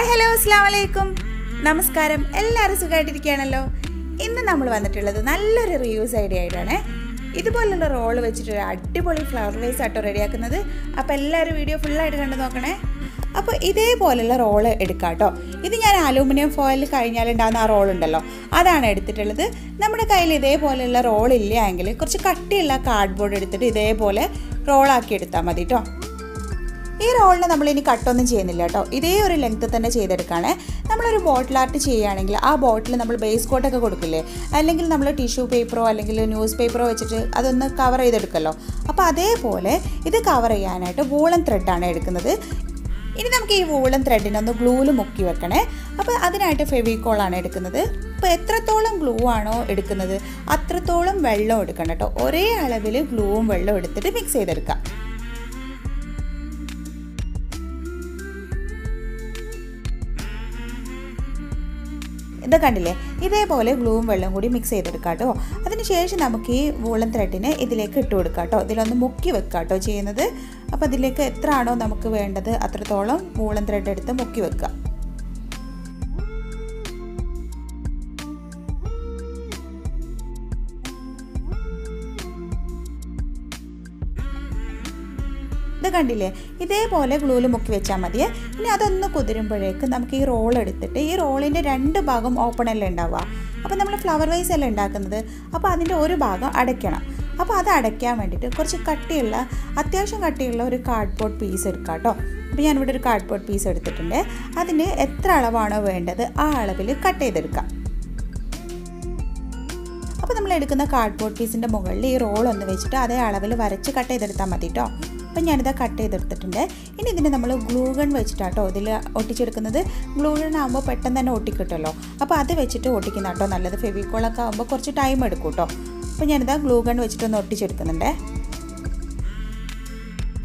Hi hello അസ്സലാമു അലൈക്കും. നമസ്കാരം. എല്ലാവരും സുഖമായിട്ടിരിക്കുകയാണല്ലോ. ഇന്ന് നമ്മൾ വന്നിട്ടുള്ളത് നല്ലൊരു റീയൂസ് ഐഡിയ ആയിട്ടാണ്. ഇതുപോലുള്ള റോള് വെച്ചിട്ട് ഒരു അടിപൊളി ഫ്ലവർ വേസ് ആട്ടോ റെഡിയാക്കുന്നത്. അപ്പോൾ എല്ലാവരും വീഡിയോ ഫുള്ളായിട്ട് കണ്ടു നോക്കണേ. അപ്പോൾ ഇതേപോലുള്ള റോള് എടുക്കാം കേട്ടോ. ഇത് ഞാൻ അലൂമിനിയം ഫോയിൽ കഴിഞ്ഞാലുണ്ടാകുന്ന ആ റോളുണ്ടല്ലോ, അതാണ് എടുത്തിട്ടുള്ളത്. നമ്മുടെ കയ്യിൽ ഇതേപോലെയുള്ള റോളില്ല എങ്കിൽ കുറച്ച് കട്ടിയുള്ള കാർഡ്ബോർഡ് എടുത്തിട്ട് ഇതേപോലെ റോളാക്കി എടുത്താൽ മതി കേട്ടോ. ഈ റോളിന് നമ്മളിനി കട്ടൊന്നും ചെയ്യുന്നില്ല കേട്ടോ. ഇതേ ഒരു ലെങ്ത്ത് തന്നെ ചെയ്തെടുക്കുകയാണ്. നമ്മളൊരു ബോട്ടിൽ ആർട്ട് ചെയ്യുകയാണെങ്കിൽ ആ ബോട്ടിൽ നമ്മൾ ബേസ് കോട്ടൊക്കെ കൊടുക്കില്ലേ, അല്ലെങ്കിൽ നമ്മൾ ടിഷ്യൂ പേപ്പറോ അല്ലെങ്കിൽ ന്യൂസ് പേപ്പറോ വെച്ചിട്ട് അതൊന്ന് കവർ ചെയ്തെടുക്കല്ലോ. അപ്പോൾ അതേപോലെ ഇത് കവർ ചെയ്യാനായിട്ട് വൂളൻ ത്രെഡാണ് എടുക്കുന്നത്. ഇനി നമുക്ക് ഈ വൂളൻ ത്രെഡിനൊന്ന് ഗ്ലൂവിൽ മുക്കി വെക്കണേ. അപ്പോൾ അതിനായിട്ട് ഫെവിക്കോളാണ് എടുക്കുന്നത്. അപ്പോൾ എത്രത്തോളം ഗ്ലൂ ആണോ എടുക്കുന്നത് അത്രത്തോളം വെള്ളം എടുക്കണം കേട്ടോ. ഒരേ അളവിൽ ഗ്ലൂവും വെള്ളവും എടുത്തിട്ട് മിക്സ് ചെയ്തെടുക്കാം. ഇത് കണ്ടില്ലേ, ഇതേപോലെ ഗ്ലൂവും വെള്ളം കൂടി മിക്സ് ചെയ്തെടുക്കാം കേട്ടോ. അതിനുശേഷം നമുക്ക് ഈ വൂളൻ ത്രെഡിനെ ഇതിലേക്ക് ഇട്ട് കൊടുക്കാം കേട്ടോ. ഇതിലൊന്ന് മുക്കി വെക്കാം കേട്ടോ ചെയ്യുന്നത്. അപ്പോൾ ഇതിലേക്ക് എത്ര ആണോ നമുക്ക് വേണ്ടത് അത്രത്തോളം വൂളൻ ത്രെഡ് എടുത്ത് മുക്കി വെക്കുക. ഇത് കണ്ടില്ലേ, ഇതേപോലെ ഗ്ലൂവിൽ മുക്കി വെച്ചാൽ മതിയേ. ഇനി അതൊന്ന് കുതിരുമ്പോഴേക്ക് നമുക്ക് ഈ റോൾ എടുത്തിട്ട് ഈ റോളിൻ്റെ രണ്ട് ഭാഗം ഓപ്പൺ അല്ലേ ഉണ്ടാവുക. അപ്പോൾ നമ്മൾ ഫ്ലവർ വൈസ് അല്ലേ ഉണ്ടാക്കുന്നത്. അപ്പോൾ അതിൻ്റെ ഒരു ഭാഗം അടയ്ക്കണം. അപ്പോൾ അത് അടയ്ക്കാൻ വേണ്ടിയിട്ട് കുറച്ച് കട്ടിയുള്ള, അത്യാവശ്യം കട്ടിയുള്ള ഒരു കാർഡ്ബോർഡ് പീസ് എടുക്കാം കേട്ടോ. അപ്പോൾ ഞാനിവിടെ ഒരു കാർഡ്ബോർഡ് പീസ് എടുത്തിട്ടുണ്ട്. അതിന് എത്ര അളവാണോ വേണ്ടത് ആ അളവിൽ കട്ട് ചെയ്തെടുക്കാം. അപ്പോൾ നമ്മൾ എടുക്കുന്ന കാർഡ്ബോർഡ് പീസിൻ്റെ മുകളിൽ ഈ റോൾ ഒന്ന് വെച്ചിട്ട് അതേ അളവിൽ വരച്ച് കട്ട് ചെയ്തെടുത്താൽ മതി കേട്ടോ. അപ്പം ഞാനിത് കട്ട് ചെയ്തെടുത്തിട്ടുണ്ട്. ഇനി ഇതിനെ നമ്മൾ ഗ്ലൂ ഗൺ വെച്ചിട്ടാട്ടോ ഇതിൽ ഒട്ടിച്ചെടുക്കുന്നത്. ഗ്ലൂ ഗൺ ആകുമ്പോൾ പെട്ടെന്ന് തന്നെ ഒട്ടിക്കിട്ടുമല്ലോ. അപ്പോൾ അത് വെച്ചിട്ട് ഒട്ടിക്കുന്ന കേട്ടോ നല്ലത്. ഫെവിക്കോളൊക്കെ ആകുമ്പോൾ കുറച്ച് ടൈം എടുക്കും കേട്ടോ. അപ്പോൾ ഞാനിത് ഗ്ലൂ ഗൺ വെച്ചിട്ടൊന്ന് ഒട്ടിച്ചെടുക്കുന്നുണ്ട്.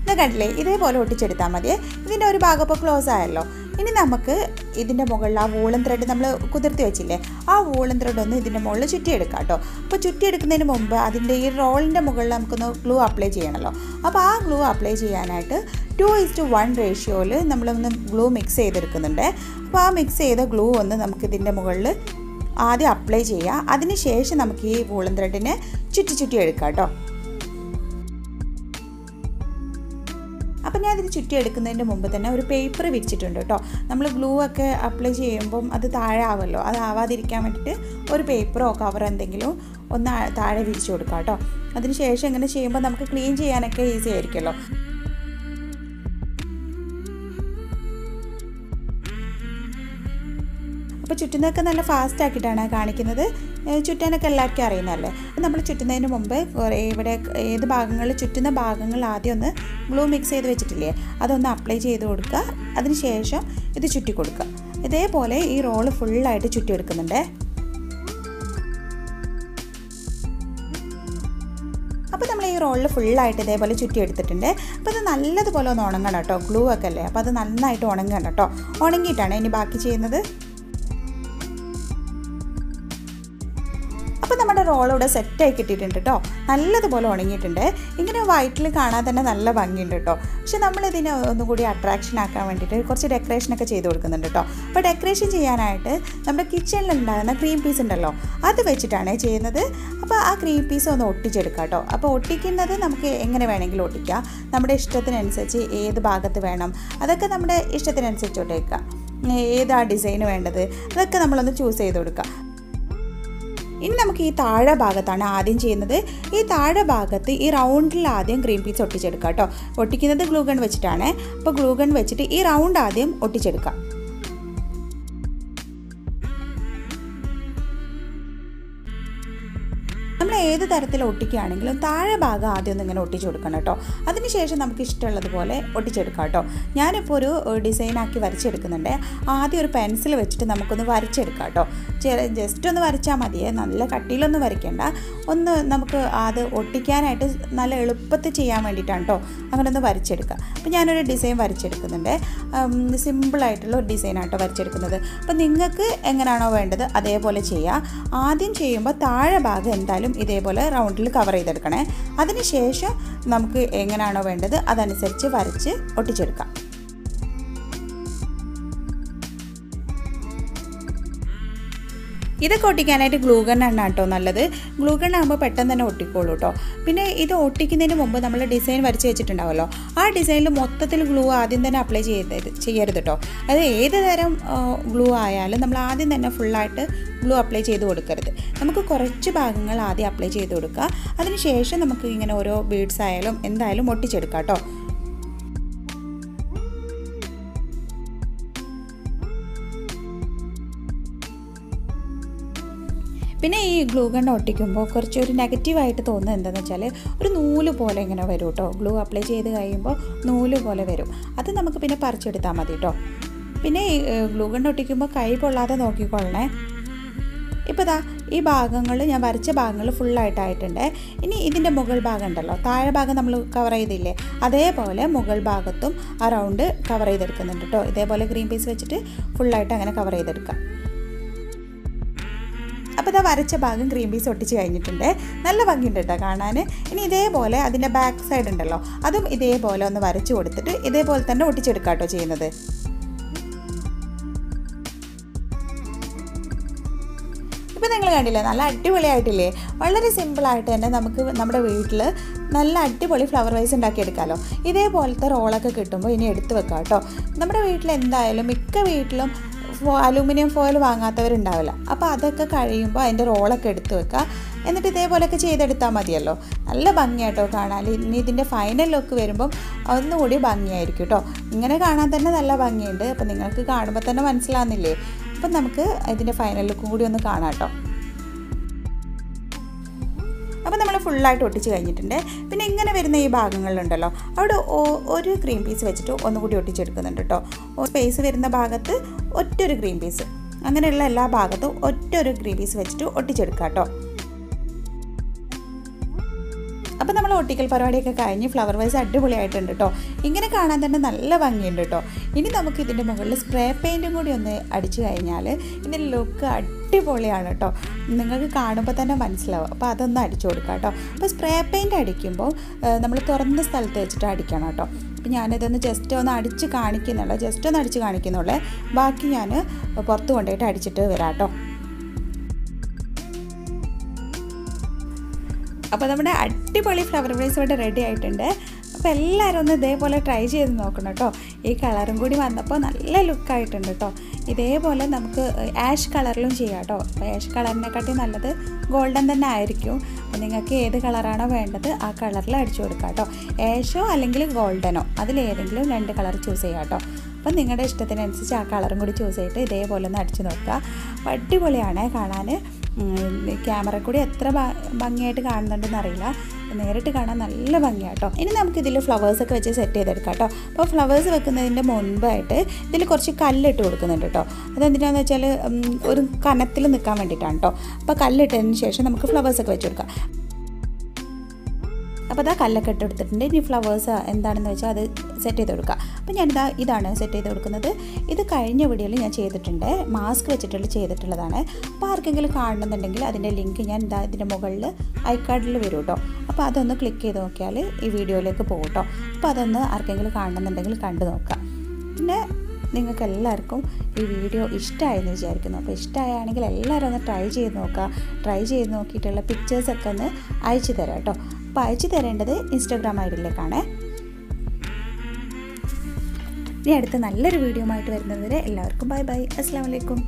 ഇത് കണ്ടില്ലേ, ഇതേപോലെ ഒട്ടിച്ചെടുത്താൽ മതി. ഇതിൻ്റെ ഒരു ഭാഗം ഇപ്പോൾ ക്ലോസ് ആയല്ലോ. ഇനി നമുക്ക് ഇതിൻ്റെ മുകളിൽ ആ വൂളൻ ത്രെഡ് നമ്മൾ കുതിർത്തി വെച്ചില്ലേ, ആ വൂളൻ ത്രെഡ് ഒന്ന് ഇതിൻ്റെ മുകളിൽ ചുറ്റിയെടുക്കാം കേട്ടോ. അപ്പോൾ ചുറ്റിയെടുക്കുന്നതിന് മുമ്പ് അതിൻ്റെ ഈ റോളിൻ്റെ മുകളിൽ നമുക്കൊന്ന് ഗ്ലൂ അപ്ലൈ ചെയ്യണമല്ലോ. അപ്പോൾ ആ ഗ്ലൂ അപ്ലൈ ചെയ്യാനായിട്ട് 2:1 റേഷ്യോയിൽ നമ്മളൊന്ന് ഗ്ലൂ മിക്സ് ചെയ്തെടുക്കുന്നുണ്ട്. അപ്പോൾ ആ മിക്സ് ചെയ്ത ഗ്ലൂ ഒന്ന് നമുക്കിതിൻ്റെ മുകളിൽ ആദ്യം അപ്ലൈ ചെയ്യുക. അതിന് ശേഷം നമുക്ക് ഈ വൂളൻ ത്രെഡിനെ ചുറ്റി എടുക്കാം കേട്ടോ. അപ്പം ഞാൻ ഇതിന് ചുറ്റി എടുക്കുന്നതിൻ്റെ മുമ്പ് തന്നെ ഒരു പേപ്പർ വിരിച്ചിട്ടുണ്ട് കേട്ടോ. നമ്മൾ ഗ്ലൂ ഒക്കെ അപ്ലൈ ചെയ്യുമ്പം അത് താഴെ ആവുമല്ലോ, അത് ആവാതിരിക്കാൻ വേണ്ടിയിട്ട് ഒരു പേപ്പറോ കവറോ എന്തെങ്കിലും ഒന്ന് താഴെ വിരിച്ചു കൊടുക്കാം കേട്ടോ. അതിന് ശേഷം ഇങ്ങനെ ചെയ്യുമ്പോൾ നമുക്ക് ക്ലീൻ ചെയ്യാനൊക്കെ ഈസി ആയിരിക്കുമല്ലോ. അപ്പോൾ ചുറ്റുന്നതൊക്കെ നല്ല ഫാസ്റ്റ് ആക്കിയിട്ടാണ് കാണിക്കുന്നത്. ചുറ്റാനൊക്കെ എല്ലാവർക്കും അറിയുന്നതല്ലേ. അപ്പോൾ നമ്മൾ ചുറ്റുന്നതിന് മുമ്പ് ഇവിടെ ഏത് ഭാഗങ്ങളിൽ ചുറ്റുന്ന ഭാഗങ്ങൾ ആദ്യം ഒന്ന് ഗ്ലൂ മിക്സ് ചെയ്ത് വെച്ചിട്ടില്ലേ, അതൊന്ന് അപ്ലൈ ചെയ്ത് കൊടുക്കുക. അതിന് ശേഷം ഇത് ചുറ്റി കൊടുക്കുക. ഇതേപോലെ ഈ റോള് ഫുള്ളായിട്ട് ചുറ്റിയെടുക്കുന്നുണ്ട്. അപ്പോൾ നമ്മൾ ഈ റോളിൽ ഫുള്ളായിട്ട് ഇതേപോലെ ചുറ്റിയെടുത്തിട്ടുണ്ട്. അപ്പോൾ അത് നല്ലതുപോലെ ഒന്ന് ഉണങ്ങണം കേട്ടോ. ഗ്ലൂ ഒക്കെ അല്ലേ, അപ്പോൾ അത് നന്നായിട്ട് ഉണങ്ങണം കേട്ടോ. ഉണങ്ങിയിട്ടാണ് ഇനി ബാക്കി ചെയ്യുന്നത്. അപ്പോൾ നമ്മുടെ റോളിവിടെ സെറ്റായി കിട്ടിയിട്ടുണ്ട് കേട്ടോ. നല്ലതുപോലെ ഉണങ്ങിയിട്ടുണ്ട്. ഇങ്ങനെ വൈറ്റിൽ കാണാൻ തന്നെ നല്ല ഭംഗിയുണ്ട് കേട്ടോ. പക്ഷെ നമ്മളിതിനെ ഒന്നും കൂടി അട്രാക്ഷൻ ആക്കാൻ വേണ്ടിയിട്ട് കുറച്ച് ഡെക്കറേഷനൊക്കെ ചെയ്ത് കൊടുക്കുന്നുണ്ട് കേട്ടോ. അപ്പോൾ ഡെക്കറേഷൻ ചെയ്യാനായിട്ട് നമ്മുടെ കിച്ചണിലുണ്ടാകുന്ന ക്രീം പീസ് ഉണ്ടല്ലോ, അത് വെച്ചിട്ടാണ് ചെയ്യുന്നത്. അപ്പോൾ ആ ക്രീം പീസ് ഒന്ന് ഒട്ടിച്ചെടുക്കാം കേട്ടോ. അപ്പോൾ ഒട്ടിക്കുന്നത് നമുക്ക് എങ്ങനെ വേണമെങ്കിലും ഒട്ടിക്കാം. നമ്മുടെ ഇഷ്ടത്തിനനുസരിച്ച് ഏത് ഭാഗത്ത് വേണം അതൊക്കെ നമ്മുടെ ഇഷ്ടത്തിനനുസരിച്ച് ഒട്ടിക്കാം. ഏതാ ഡിസൈൻ വേണ്ടത് അതൊക്കെ നമ്മളൊന്ന് ചൂസ് ചെയ്ത് കൊടുക്കാം. ഇനി നമുക്ക് ഈ താഴെ ഭാഗത്താണ് ആദ്യം ചെയ്യുന്നത്. ഈ താഴെ ഭാഗത്ത് ഈ റൗണ്ടിൽ ആദ്യം ക്രീം പീസ് ഒട്ടിച്ചെടുക്കാം കേട്ടോ. ഒട്ടിക്കുന്നത് ഗ്ലൂ ഗൺ വെച്ചിട്ടാണ്. അപ്പോൾ ഗ്ലൂ ഗൺ വെച്ചിട്ട് ഈ റൗണ്ട് ആദ്യം ഒട്ടിച്ചെടുക്കാം. നമ്മൾ ഏത് തരത്തിൽ ഒട്ടിക്കുകയാണെങ്കിലും താഴെ ഭാഗം ആദ്യം ഒന്ന് ഇങ്ങനെ ഒട്ടിച്ചു കൊടുക്കണം കേട്ടോ. അതിനുശേഷം നമുക്ക് ഇഷ്ടമുള്ളതുപോലെ ഒട്ടിച്ചെടുക്കാം കേട്ടോ. ഞാനിപ്പോൾ ഒരു ഡിസൈനാക്കി വരച്ചെടുക്കുന്നുണ്ട്. ആദ്യം ഒരു പെൻസിൽ വെച്ചിട്ട് നമുക്കൊന്ന് വരച്ചെടുക്കാം കേട്ടോ. ജസ്റ്റ് ഒന്ന് വരച്ചാൽ മതിയേ, നല്ല കട്ടിയിലൊന്നും വരയ്ക്കേണ്ട. ഒന്ന് നമുക്ക് അത് ഒട്ടിക്കാനായിട്ട് നല്ല എളുപ്പത്തിൽ ചെയ്യാൻ വേണ്ടിയിട്ടാണ് കേട്ടോ അങ്ങനെ ഒന്ന് വരച്ചെടുക്കുക. അപ്പോൾ ഞാനൊരു ഡിസൈൻ വരച്ചെടുക്കുന്നുണ്ട്. സിമ്പിളായിട്ടുള്ള ഒരു ഡിസൈനാട്ടോ വരച്ചെടുക്കുന്നത്. അപ്പോൾ നിങ്ങൾക്ക് എങ്ങനെയാണോ വേണ്ടത് അതേപോലെ ചെയ്യുക. ആദ്യം ചെയ്യുമ്പോൾ താഴെ ഭാഗം എന്തായാലും ഇതേപോലെ റൗണ്ടിൽ കവർ ചെയ്തെടുക്കണേ. അതിനുശേഷം നമുക്ക് എങ്ങനെയാണോ വേണ്ടത് അതനുസരിച്ച് വരച്ച് ഒട്ടിച്ചെടുക്കാം. ഇതൊക്കെ ഒട്ടിക്കാനായിട്ട് ഗ്ലൂ ഗണ്ണാണ് കേട്ടോ നല്ലത്. ഗ്ലൂ ഗണ്ണാകുമ്പോൾ പെട്ടെന്ന് തന്നെ ഒട്ടിക്കോളൂ കേട്ടോ. പിന്നെ ഇത് ഒട്ടിക്കുന്നതിന് മുമ്പ് നമ്മൾ ഡിസൈൻ വരച്ച് വെച്ചിട്ടുണ്ടാവുമല്ലോ, ആ ഡിസൈനിൽ മൊത്തത്തിൽ ഗ്ലൂ ആദ്യം തന്നെ അപ്ലൈ ചെയ്യരുത് കേട്ടോ. അത് ഏത് തരം ഗ്ലൂ ആയാലും നമ്മൾ ആദ്യം തന്നെ ഫുള്ളായിട്ട് ഗ്ലൂ അപ്ലൈ ചെയ്ത് കൊടുക്കരുത്. നമുക്ക് കുറച്ച് ഭാഗങ്ങൾ ആദ്യം അപ്ലൈ ചെയ്ത് കൊടുക്കുക. അതിനുശേഷം നമുക്ക് ഇങ്ങനെ ഓരോ ബീഡ്സ് ആയാലും എന്തായാലും ഒട്ടിച്ചെടുക്കാം കേട്ടോ. പിന്നെ ഈ ഗ്ലൂ ഗൺ ഒട്ടിക്കുമ്പോൾ കുറച്ചൊരു നെഗറ്റീവായിട്ട് തോന്നുന്നത് എന്താണെന്ന് വെച്ചാൽ ഒരു നൂല് പോലെ ഇങ്ങനെ വരും കേട്ടോ. ഗ്ലൂ അപ്ലൈ ചെയ്ത് കഴിയുമ്പോൾ നൂല് പോലെ വരും. അത് നമുക്ക് പിന്നെ പറിച്ചെടുത്താൽ മതി കേട്ടോ. പിന്നെ ഈ ഗ്ലൂ ഗൺ ഒട്ടിക്കുമ്പോൾ കൈ പൊള്ളാതെ നോക്കിക്കൊള്ളണേ. ഇപ്പോൾ ഇതാ ഈ ഭാഗങ്ങൾ ഞാൻ വരച്ച ഭാഗങ്ങൾ ഫുള്ളായിട്ടായിട്ടുണ്ട്. ഇനി ഇതിൻ്റെ മുകൾ ഭാഗം ഉണ്ടല്ലോ, താഴെ ഭാഗം നമ്മൾ കവർ ചെയ്തില്ലേ, അതേപോലെ മുകൾ ഭാഗത്തും ആ റൗണ്ട് കവർ ചെയ്തെടുക്കുന്നുണ്ട് കേട്ടോ. ഇതേപോലെ ഗ്രീൻ പീസ് വെച്ചിട്ട് ഫുള്ളായിട്ട് അങ്ങനെ കവർ ചെയ്തെടുക്കാം. അപ്പോൾ ഇതാ വരച്ച ഭാഗം ഗ്രീൻ പീസ് ഒട്ടിച്ച് കഴിഞ്ഞിട്ടുണ്ട്. നല്ല ഭംഗിയുണ്ട് കേട്ടോ കാണാൻ. ഇനി ഇതേപോലെ അതിൻ്റെ ബാക്ക് സൈഡ് ഉണ്ടല്ലോ, അതും ഇതേപോലെ ഒന്ന് വരച്ച് കൊടുത്തിട്ട് ഇതേപോലെ തന്നെ ഒട്ടിച്ചെടുക്കാം കേട്ടോ ചെയ്യുന്നത്. ഇപ്പോൾ നിങ്ങൾ കണ്ടില്ലേ, നല്ല അടിപൊളിയായിട്ടില്ലേ? വളരെ സിമ്പിളായിട്ട് തന്നെ നമുക്ക് നമ്മുടെ വീട്ടിൽ നല്ല അടിപൊളി ഫ്ലവർ വൈസ് ഉണ്ടാക്കിയെടുക്കാമല്ലോ. ഇതേപോലത്തെ റോളൊക്കെ കിട്ടുമ്പോൾ ഇനി എടുത്ത് വെക്കാം കേട്ടോ. നമ്മുടെ വീട്ടിൽ എന്തായാലും മിക്ക വീട്ടിലും അലൂമിനിയം ഫോയിൽ വാങ്ങാത്തവരുണ്ടാവില്ല. അപ്പോൾ അതൊക്കെ കഴിയുമ്പോൾ അതിൻ്റെ റോളൊക്കെ എടുത്ത് വെക്കുക. എന്നിട്ട് ഇതേപോലെയൊക്കെ ചെയ്തെടുത്താൽ മതിയല്ലോ. നല്ല ഭംഗിയായിട്ടോ കാണാൻ. ഇനി ഇതിൻ്റെ ഫൈനൽ ലുക്ക് വരുമ്പം ഒന്നുകൂടി ഭംഗിയായിരിക്കും കേട്ടോ. ഇങ്ങനെ കാണാൻ തന്നെ നല്ല ഭംഗിയുണ്ട്. അപ്പോൾ നിങ്ങൾക്ക് കാണുമ്പോൾ തന്നെ മനസ്സിലാവുന്നില്ലേ? അപ്പം നമുക്ക് ഇതിൻ്റെ ഫൈനൽ ലുക്കും കൂടി ഒന്ന് കാണാം കേട്ടോ. അപ്പോൾ നമ്മൾ ഫുള്ളായിട്ട് ഒട്ടിച്ച് കഴിഞ്ഞിട്ടുണ്ട്. പിന്നെ ഇങ്ങനെ വരുന്ന ഈ ഭാഗങ്ങളിലുണ്ടല്ലോ, അവിടെ ഒരു ഗ്രീൻ പീസ് വെച്ചിട്ട് ഒന്നുകൂടി ഒട്ടിച്ചെടുക്കുന്നുണ്ട് കേട്ടോ. സ്പേസ് വരുന്ന ഭാഗത്ത് ഒറ്റൊരു ഗ്രീൻ പീസ്, അങ്ങനെയുള്ള എല്ലാ ഭാഗത്തും ഒറ്റൊരു ഗ്രീൻ പീസ് വെച്ചിട്ട് ഒട്ടിച്ചെടുക്കാം കേട്ടോ. അപ്പോൾ നമ്മൾ ഒട്ടിക്കൽ പരിപാടിയൊക്കെ കഴിഞ്ഞ് ഫ്ലവർ വൈസ് അടിപൊളിയായിട്ടുണ്ട് കേട്ടോ. ഇങ്ങനെ കാണാൻ തന്നെ നല്ല ഭംഗിയുണ്ട് കേട്ടോ. ഇനി നമുക്ക് ഇതിൻ്റെ മുകളിൽ സ്പ്രേ പെയിൻറ്റും കൂടി ഒന്ന് അടിച്ചു കഴിഞ്ഞാൽ ഇതിൻ്റെ ലുക്ക് അടിപൊളിയാണ് കേട്ടോ. നിങ്ങൾക്ക് കാണുമ്പോൾ തന്നെ മനസ്സിലാവും. അപ്പോൾ അതൊന്ന് അടിച്ചു കൊടുക്കാം കേട്ടോ. അപ്പോൾ സ്പ്രേ പെയിൻറ്റ് അടിക്കുമ്പോൾ നമ്മൾ തുറന്ന സ്ഥലത്ത് വെച്ചിട്ട് അടിക്കണം കേട്ടോ. അപ്പോൾ ഞാനിതൊന്ന് ജസ്റ്റ് ഒന്ന് അടിച്ച് കാണിക്കുന്നുള്ളൂ. ബാക്കി ഞാൻ പുറത്ത് കൊണ്ടുപോയിട്ട് അടിച്ചിട്ട് വരാം കേട്ടോ. അപ്പോൾ നമ്മുടെ അടിപൊളി ഫ്ലവർ വൈസ് ഇവിടെ റെഡി ആയിട്ടുണ്ട്. അപ്പോൾ എല്ലാവരും ഒന്ന് ഇതേപോലെ ട്രൈ ചെയ്ത് നോക്കണം കേട്ടോ. ഈ കളറും കൂടി വന്നപ്പോൾ നല്ല ലുക്കായിട്ടുണ്ട് കേട്ടോ. ഇതേപോലെ നമുക്ക് ആഷ് കളറിലും ചെയ്യാം കേട്ടോ. അപ്പോൾ ആഷ് കളറിനെക്കാട്ടി നല്ലത് ഗോൾഡൻ തന്നെ ആയിരിക്കും. അപ്പോൾ നിങ്ങൾക്ക് ഏത് കളറാണോ വേണ്ടത് ആ കളറിൽ അടിച്ചു കൊടുക്കാം കേട്ടോ. ആഷോ അല്ലെങ്കിൽ ഗോൾഡനോ അതിലേതെങ്കിലും 2 കളർ ചൂസ് ചെയ്യാം കേട്ടോ. അപ്പം നിങ്ങളുടെ ഇഷ്ടത്തിനനുസരിച്ച് ആ കളറും കൂടി ചൂസ് ചെയ്തിട്ട് ഇതേപോലെ ഒന്ന് അടിച്ച് നോക്കുക. അപ്പോൾ അടിപൊളിയാണ് കാണാൻ. ക്യാമറ കൂടി എത്ര ഭംഗിയായിട്ട് കാണുന്നുണ്ടെന്ന് അറിയില്ല, നേരിട്ട് കാണാൻ നല്ല ഭംഗിയാണ് കേട്ടോ. ഇനി നമുക്കിതിൽ ഫ്ലവേഴ്സൊക്കെ വെച്ച് സെറ്റ് ചെയ്തെടുക്കാം കേട്ടോ. അപ്പോൾ ഫ്ലവേഴ്സ് വെക്കുന്നതിൻ്റെ മുൻപായിട്ട് ഇതിൽ കുറച്ച് കല്ലിട്ട് കൊടുക്കുന്നുണ്ട് കേട്ടോ. അതെന്തിനാണെന്ന് വെച്ചാൽ ഒരു കനത്തിൽ നിൽക്കാൻ വേണ്ടിയിട്ടാണ് കേട്ടോ. അപ്പോൾ കല്ലിട്ടതിന് ശേഷം നമുക്ക് ഫ്ലവേഴ്സൊക്കെ വെച്ച് കൊടുക്കാം. അപ്പോൾ അതാ കല്ലൊക്കെ ഇട്ടെടുത്തിട്ടുണ്ട്. ഇനി ഫ്ലവേഴ്സ് എന്താണെന്ന് വെച്ചാൽ അത് സെറ്റ് ചെയ്ത് കൊടുക്കുക. അപ്പോൾ ഇതാണ് സെറ്റ് ചെയ്ത് കൊടുക്കുന്നത്. ഇത് കഴിഞ്ഞ വീഡിയോയിൽ ഞാൻ ചെയ്തിട്ടുണ്ട്, മാസ്ക് വെച്ചിട്ടുള്ള ചെയ്തിട്ടുള്ളതാണ്. അപ്പോൾ ആർക്കെങ്കിലും കാണണമെന്നുണ്ടെങ്കിൽ അതിൻ്റെ ലിങ്ക് ഞാൻ ഇതിൻ്റെ മുകളിൽ ഐക്കാർഡിൽ വരും കേട്ടോ. അപ്പോൾ അതൊന്ന് ക്ലിക്ക് ചെയ്ത് നോക്കിയാൽ ഈ വീഡിയോയിലേക്ക് പോകും കേട്ടോ. അപ്പോൾ അതൊന്ന് ആർക്കെങ്കിലും കാണണമെന്നുണ്ടെങ്കിൽ കണ്ടു നോക്കാം. പിന്നെ നിങ്ങൾക്ക് എല്ലാവർക്കും ഈ വീഡിയോ ഇഷ്ടമായെന്ന് വിചാരിക്കുന്നു. അപ്പോൾ ഇഷ്ടമായാണെങ്കിൽ എല്ലാവരും ഒന്ന് ട്രൈ ചെയ്ത് നോക്കുക. ട്രൈ ചെയ്ത് നോക്കിയിട്ടുള്ള പിക്ചേഴ്സൊക്കെ ഒന്ന് അയച്ചു തരാം കേട്ടോ. അപ്പോൾ അയച്ചു തരേണ്ടത് ഇൻസ്റ്റാഗ്രാം ഐഡിയിലേക്കാണ്. ഇനി അടുത്ത നല്ലൊരു വീഡിയോ ആയിട്ട് വരുന്നത് വരെ എല്ലാവർക്കും ബൈ ബൈ. അസ്സലാമു അലൈക്കും.